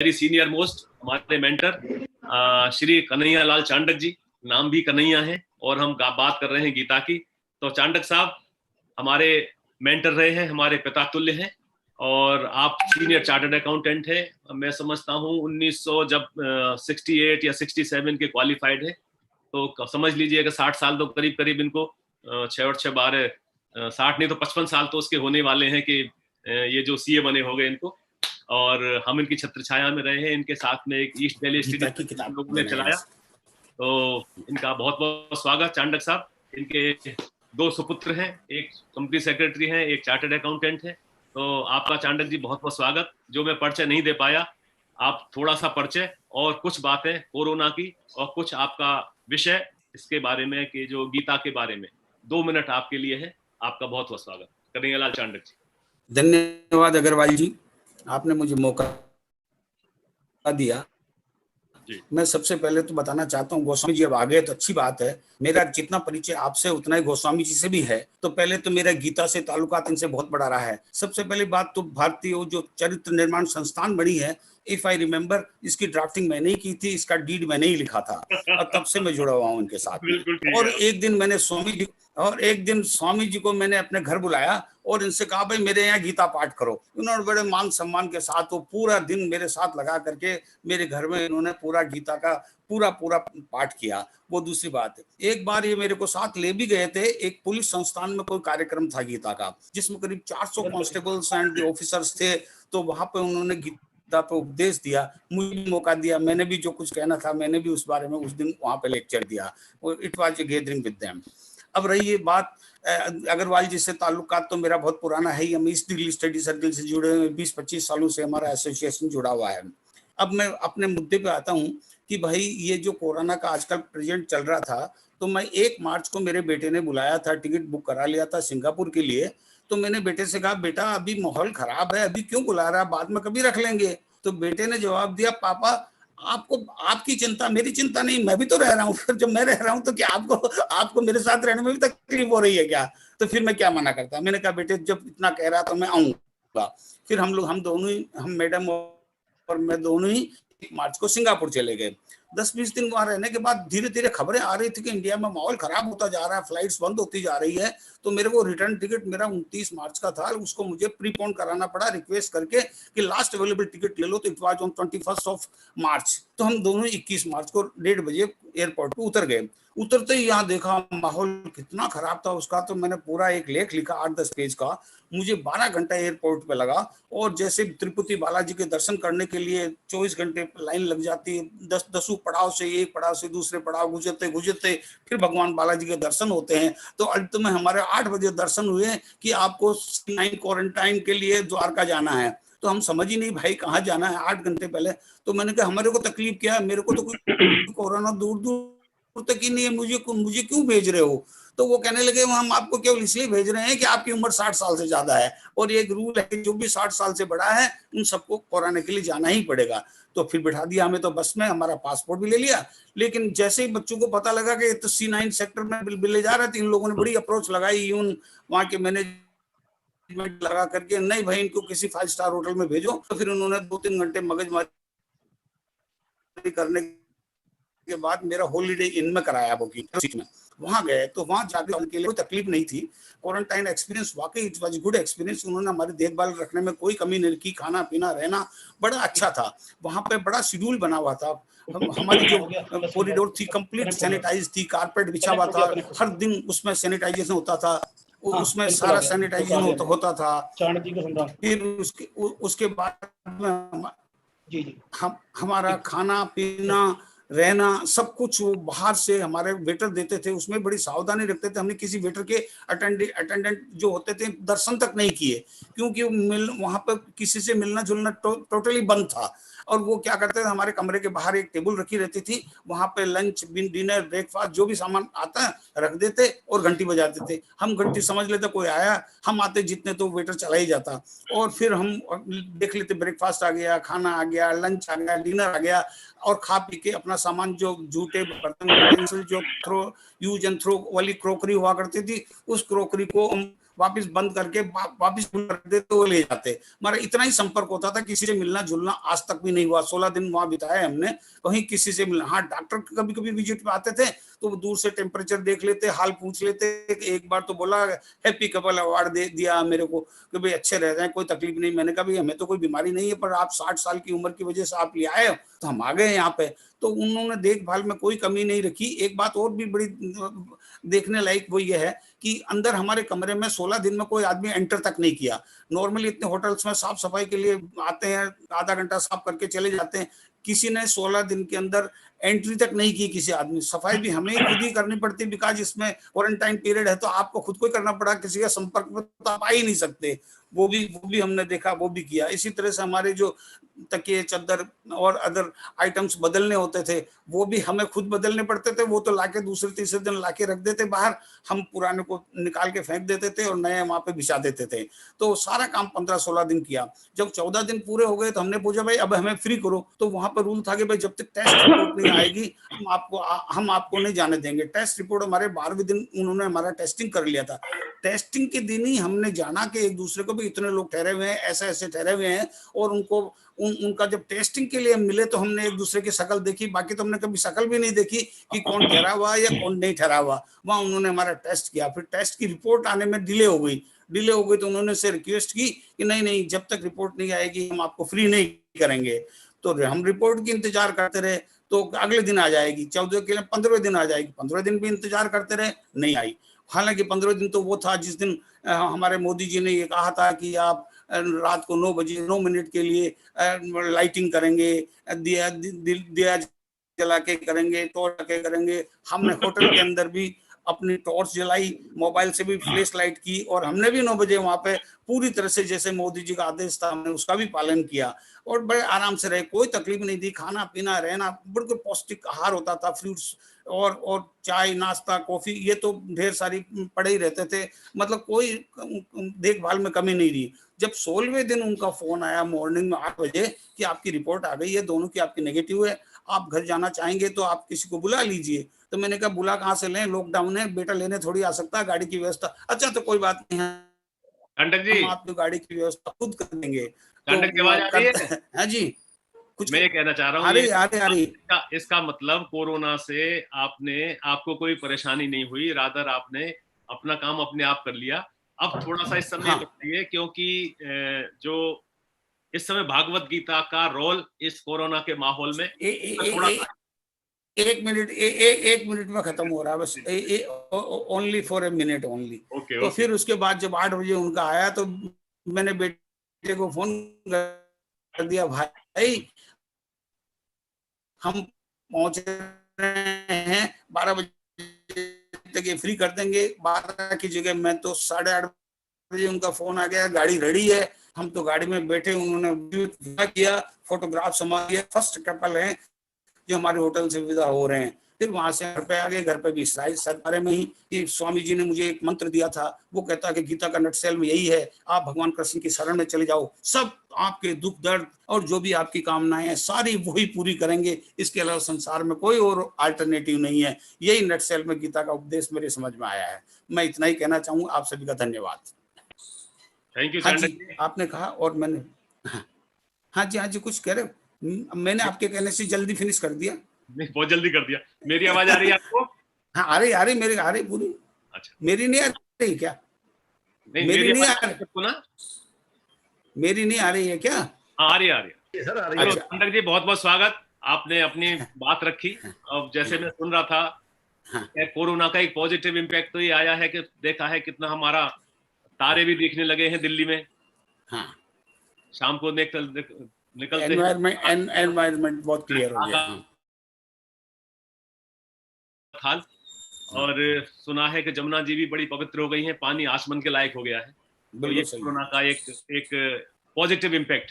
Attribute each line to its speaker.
Speaker 1: Very senior most हमारे mentor Shri Kanhaiya Lal Chandak जी, नाम भी कन्हैया है, और हम बात कर रहे हैं गीता की। तो चांडक साहब हमारे मेंटर रहे हैं, हमारे पिता तुल्य हैं, और आप सीनियर चार्टर्ड अकाउंटेंट हैं। मैं समझता हूँ 1900 जब 68 या 67 के क्वालिफाइड है, तो समझ लीजिएगा 60 साल तो करीब करीब इनको 6 और 6 12 60 नहीं तो 55 साल तो उसके होने वाले हैं कि ये जो सीए बने हो गए इनको। और हम इनकी छत्र छाया में रहे हैं, इनके साथ में एक ईस्ट वैली
Speaker 2: गीता की किताब
Speaker 1: लोगों ने चलाया। तो इनका बहुत बहुत स्वागत चांडक साहब। इनके 2 सुपुत्र हैं, एक कंपनी सेक्रेटरी हैं, एक चार्टर्ड अकाउंटेंट है। तो आपका चांडक जी बहुत बहुत स्वागत। जो मैं परिचय नहीं दे पाया, आप थोड़ा सा परिचय और कुछ बातें कोरोना की और कुछ आपका विषय इसके बारे में कि जो गीता के बारे में 2 मिनट आपके लिए है। आपका बहुत बहुत स्वागत कन्हैयालाल चांडक जी।
Speaker 2: धन्यवाद अग्रवाल जी, आपने मुझे मौका दिया। मैं सबसे पहले तो बताना चाहता हूँ, गोस्वामी जी अब आ गए तो अच्छी बात है। मेरा जितना परिचय आपसे उतना ही गोस्वामी जी से भी है। तो पहले तो मेरा गीता से ताल्लुकात इनसे बहुत बड़ा रहा है। सबसे पहली बात तो भारतीय जो चरित्र निर्माण संस्थान बनी है, इफ आई रिमेम्बर, इसकी ड्राफ्टिंग मैंने ही की थी, इसका डीड मैंने ही लिखा था, और तब से मैं जुड़ा हुआ हूँ इनके साथ में। और एक दिन स्वामी जी को मैंने अपने घर बुलाया और इनसे कहा भाई मेरे यहाँ गीता पाठ करो। उन्होंने बड़े मान सम्मान के साथ वो पूरा दिन मेरे साथ लगा करके मेरे घर में इन्होंने पूरा गीता का पूरा पाठ किया। वो दूसरी बात है, एक बार ये मेरे को साथ ले भी गए थे, एक पुलिस संस्थान में कोई कार्यक्रम था गीता का, जिसमें करीब 400 कांस्टेबल्स एंड ऑफिसर्स थे। तो वहां पे उन्होंने गीता पे उपदेश दिया, मुझे मौका दिया, मैंने भी जो कुछ कहना था मैंने भी उस बारे में उस दिन वहां पे लेक्चर दिया। It was a gathering with them. अब रही ये बात अग्रवाल जी से ताल्लुकात तो मेरा बहुत पुराना है ही, हम ईस्ट दिल्ली स्टडी सर्कल से जुड़े हुए 20-25 सालों से हमारा एसोसिएशन जुड़ा हुआ है। अब मैं अपने मुद्दे पे आता हूँ कि भाई ये जो कोरोना का आजकल प्रेजेंट चल रहा था, तो मैं 1 मार्च को मेरे बेटे ने बुलाया था, टिकट बुक करा लिया था सिंगापुर के लिए। तो मैंने बेटे से कहा बेटा अभी माहौल खराब है, अभी क्यों बुला रहा है, बाद में कभी रख लेंगे। तो बेटे ने जवाब दिया पापा आपको आपकी चिंता मेरी चिंता नहीं, मैं भी तो रह रहा हूँ, फिर जब मैं रह रहा हूँ तो क्या आपको मेरे साथ रहने में भी तकलीफ हो रही है क्या? तो फिर मैं क्या मना करता। मैंने कहा बेटे जब इतना कह रहा तो मैं आऊंगा। फिर हम दोनों ही, हम मैडम और मैं दोनों ही 1 मार्च को सिंगापुर चले गए। 10-20 दिन वहां रहने के बाद धीरे धीरे खबरें आ रही थी कि इंडिया में माहौल खराब होता जा रहा है, फ्लाइट्स बंद होती जा रही है। तो मेरे को रिटर्न टिकट मेरा 29 मार्च का था, उसको मुझे प्रीपोन कराना पड़ा रिक्वेस्ट करके कि लास्ट अवेलेबल टिकट ले लो। तो इट वाज ऑन 21 मार्च। तो हम दोनों 21 मार्च को 1:30 बजे एयरपोर्ट पे उतर गए। उतरते ही यहाँ देखा माहौल कितना खराब था उसका, तो मैंने पूरा एक लेख लिखा 8-10 पेज का। मुझे 12 घंटा एयरपोर्ट पे लगा, और जैसे तिरुपति बालाजी के दर्शन करने के लिए 24 घंटे लाइन लग जाती है, 10 पड़ाव से एक पड़ाव से दूसरे पड़ाव गुजरते गुजरते फिर भगवान बालाजी के दर्शन होते हैं। तो अंत में हमारे 8 बजे दर्शन हुए कि आपको 9 क्वारंटाइन के लिए द्वारका जाना है। तो हम समझ ही नहीं भाई कहाँ जाना है 8 घंटे पहले। तो मैंने कहा हमारे को तकलीफ क्या है, मेरे को तो कोई कोरोना दूर दूर तक ही नहीं है, मुझे क्यों भेज रहे हो? तो वो कहने लगे हम आपको केवल इसलिए भेज रहे हैं कि आपकी उम्र 60 साल से ज्यादा है, और एक रूल है कि जो भी 60 साल से बड़ा है उन सबको कोरोना के लिए जाना ही पड़ेगा। तो फिर बिठा दिया हमें तो बस में, हमारा पासपोर्ट भी ले लिया। लेकिन जैसे ही बच्चों को पता लगा कि तो C9 सेक्टर में बिल ले जा रहे थे, इन लोगों ने बड़ी अप्रोच लगाई, यून वहां के मैनेजमेंट लगा करके नहीं भाई इनको किसी 5 स्टार होटल में भेजो। तो फिर उन्होंने 2-3 घंटे मगजमारी करने के बाद मेरा हॉलीडे इन में कराया बुकिंग में। वहां गए तो वहां जाकर उनके लिए कोई तकलीफ नहीं थी। क्वारंटाइन एक्सपीरियंस वाकई इट वाज गुड एक्सपीरियंस। उन्होंने हमारी देखभाल रखने में कोई कमी नहीं की, खाना पीना रहना बड़ा अच्छा था। वहां पे बड़ा शेड्यूल बना हुआ था। हमारी जो कॉरिडोर थी कंप्लीट सैनिटाइज थी, कारपेट बिछा हुआ था, हर दिन उसमें सैनिटाइजेशन होता था, उसमें सारा सैनिटाइजेशन होता था। फिर उसके बाद हम हमारा खाना पीना रहना सब कुछ वो बाहर से हमारे वेटर देते थे, उसमें बड़ी सावधानी रखते थे। हमने किसी वेटर के अटेंडेंट जो होते थे दर्शन तक नहीं किए, क्योंकि वहां पर किसी से मिलना जुलना टोटली बंद था। और वो क्या करते थे, हमारे कमरे के बाहर एक टेबल रखी रहती थी, वहां पे लंच डिनर ब्रेकफास्ट जो भी सामान आता है रख देते और घंटी बजाते थे। हम घंटी समझ लेते कोई आया, हम आते जितने तो वेटर चला ही जाता, और फिर हम देख लेते ब्रेकफास्ट आ गया, खाना आ गया, लंच आ गया, डिनर आ गया, और खा पी के अपना सामान जो जूठे बर्तन जो यूज एंड थ्रो वाली क्रोकरी हुआ करती थी, उस क्रोकरी को हम वापस बंद करके वापस कर देते तो वो ले जाते। हमारा इतना ही संपर्क होता था, किसी से मिलना जुलना आज तक भी नहीं हुआ। 16 दिन वहां बिताए हमने, कहीं किसी से मिलना। हाँ, डॉक्टर कभी कभी विजिट पे आते थे तो वो दूर से टेम्परेचर देख लेते, हाल पूछ लेते। एक बार तो बोला हैप्पी कपल अवार्ड दे दिया मेरे को कि भाई अच्छे रह रहे हैं, कोई तकलीफ नहीं। मैंने कहा भाई हमें तो कोई बीमारी नहीं है, पर आप 60 साल की उम्र की वजह से आप ले आए हो तो हम आ गए यहाँ पे। तो उन्होंने देखभाल में कोई कमी नहीं रखी। एक बात और भी बड़ी देखने लायक वो ये है कि अंदर हमारे कमरे में 16 दिन में कोई आदमी एंटर तक नहीं किया। नॉर्मली इतने होटल्स में साफ सफाई के लिए आते हैं, आधा घंटा साफ करके चले जाते हैं। किसी ने 16 दिन के अंदर एंट्री तक नहीं की किसी आदमी। सफाई भी हमें खुद ही करनी पड़ती, बिकॉज इसमें क्वारंटाइन पीरियड है तो आपको खुद को ही करना पड़ा, किसी के संपर्क में तो आप आ ही नहीं सकते। वो भी हमने देखा, वो भी किया। इसी तरह से हमारे जो तकिए चद्दर और अदर आइटम्स बदलने होते थे वो भी हमें खुद बदलने पड़ते थे। वो तो लाके दूसरे तीसरे दिन लाके रख देते बाहर, हम पुराने को निकाल के फेंक देते थे और नए वहां पे बिछा देते थे। तो सारा काम 15-16 दिन किया। जब 14 दिन पूरे हो गए तो हमने पूछा भाई अब हमें फ्री करो। तो वहां पर रूल था कि भाई जब तक टेस्ट रिपोर्ट नहीं आएगी हम आपको नहीं जाने देंगे। टेस्ट रिपोर्ट हमारे 12वें दिन उन्होंने हमारा टेस्टिंग कर लिया था। टेस्टिंग के दिन ही हमने जाना कि एक दूसरे को भी इतने लोग ठहरे हुए हैं, ऐसे ऐसे ठहरे हुए हैं। और उनको उनका जब टेस्टिंग के लिए मिले तो हमने एक दूसरे की शक्ल देखी। बाकी तो हमने कभी शक्ल भी नहीं देखी कि कौन ठहरा हुआ या कौन नहीं ठहरा हुआ। वहां उन्होंने हमारा टेस्ट किया। फिर टेस्ट की रिपोर्ट आने में डिले हो गई तो उन्होंने से रिक्वेस्ट की कि नहीं जब तक रिपोर्ट नहीं आएगी हम आपको फ्री नहीं करेंगे। तो हम रिपोर्ट की इंतजार करते रहे तो अगले दिन आ जाएगी, 14 के लिए 15वें दिन आ जाएगी। 15वें दिन भी इंतजार करते रहे, नहीं आई। हालांकि 15वें दिन तो वो था जिस दिन हमारे मोदी जी ने ये कहा था कि आप रात को 9 बजे 9 मिनट के लिए लाइटिंग करेंगे, दिया जला के करेंगे, टॉर्च के करेंगे। हमने होटल के अंदर भी अपनी टॉर्च जलाई, मोबाइल से भी फ्लैश लाइट की और हमने भी 9 बजे वहां पे पूरी तरह से जैसे मोदी जी का आदेश था हमने उसका भी पालन किया और बड़े आराम से रहे। कोई तकलीफ नहीं थी। खाना पीना रहना बिल्कुल पौष्टिक आहार होता था। फ्रूट्स और चाय नाश्ता कॉफी ये तो ढेर सारी पड़े ही रहते थे। मतलब कोई देखभाल में कमी नहीं रही। जब 16वें दिन उनका फोन आया मॉर्निंग में 8 बजे कि आपकी रिपोर्ट आ गई है, दोनों की आपकी नेगेटिव है, आप घर जाना चाहेंगे तो आप किसी को बुला लीजिए। तो मैंने कहा बुला कहाँ से लें, लॉकडाउन है, बेटा लेने थोड़ी आ सकता है, गाड़ी की व्यवस्था। अच्छा तो कोई बात नहीं है,
Speaker 1: कंटक जी
Speaker 2: हम आपकी गाड़ी की व्यवस्था खुद कर देंगे।
Speaker 1: कंटक की आवाज आ रही है?
Speaker 2: हाँ जी, कुछ
Speaker 1: मैं ये कहना चाह रहा हूँ इसका मतलब कोरोना से आपको कोई परेशानी नहीं हुई, रादर आपने अपना काम अपने आप कर लिया। अब थोड़ा सा इस समय बताइए क्योंकि जो इस समय भागवत गीता का रोल इस कोरोना के माहौल में थोड़ा
Speaker 2: एक मिनट में खत्म हो रहा है बस, only for a minute only. तो फिर उसके बाद जब 8 बजे उनका आया तो मैंने बेटे को फोन कर दिया, भाई हम पहुंच रहे हैं, 12 बजे तक ये फ्री कर देंगे। 12 की जगह मैं तो 8:30 बजे उनका फोन आ गया, गाड़ी रेडी है। हम तो गाड़ी में बैठे, उन्होंने किया, फोटोग्राफ संभाल लिया। फर्स्ट कपल है जो हमारे होटल से विदा हो रहे हैं। फिर वहां से घर पे आ गए। घर पे भी इस बारे में ही कि स्वामी जी ने मुझे एक मंत्र दिया था, वो कहता है कि गीता का नटसेल में यही है, आप भगवान कृष्ण की शरण में चले जाओ, सब आपके दुख दर्द और जो भी आपकी कामनाएं हैं सारी वही पूरी करेंगे। इसके अलावा संसार में कोई और अल्टरनेटिव नहीं है। यही नटसेल में गीता का उपदेश मेरे समझ में आया है। मैं इतना ही कहना चाहूंगा। आप सभी का धन्यवाद।
Speaker 1: Thank you.
Speaker 2: हाँ जी, आपने कहा और मैंने हाँ जी कुछ कह रहे हो? मैंने आपके कहने से जल्दी फिनिश कर दिया।
Speaker 1: नहीं, बहुत जल्दी कर दिया। मेरी आवाज आ रही है आपको?
Speaker 2: हाँ आ रही मेरी आ रही पूरी।
Speaker 1: अच्छा,
Speaker 2: मेरी नहीं आ रही क्या?
Speaker 1: नहीं,
Speaker 2: मेरी नहीं आ रही
Speaker 1: ना?
Speaker 2: मेरी नहीं आ रही है क्या?
Speaker 1: हाँ, आ रही है
Speaker 2: सर, आ रही है।
Speaker 1: कंटक जी बहुत बहुत स्वागत, आपने अपनी बात रखी। अब जैसे मैं सुन रहा था कोरोना का एक पॉजिटिव इम्पैक्ट तो ये आया है कि देखा है कितना हमारा तारे भी दिखने लगे हैं दिल्ली में। हाँ, शाम को निकलते
Speaker 2: एनवायरनमेंट बहुत क्लियर हो गया।
Speaker 1: खाल और सुना है कि जमुना जी भी बड़ी पवित्र हो गई हैं, पानी आसमान के लायक हो गया है। तो ये कोरोना का एक पॉजिटिव इम्पैक्ट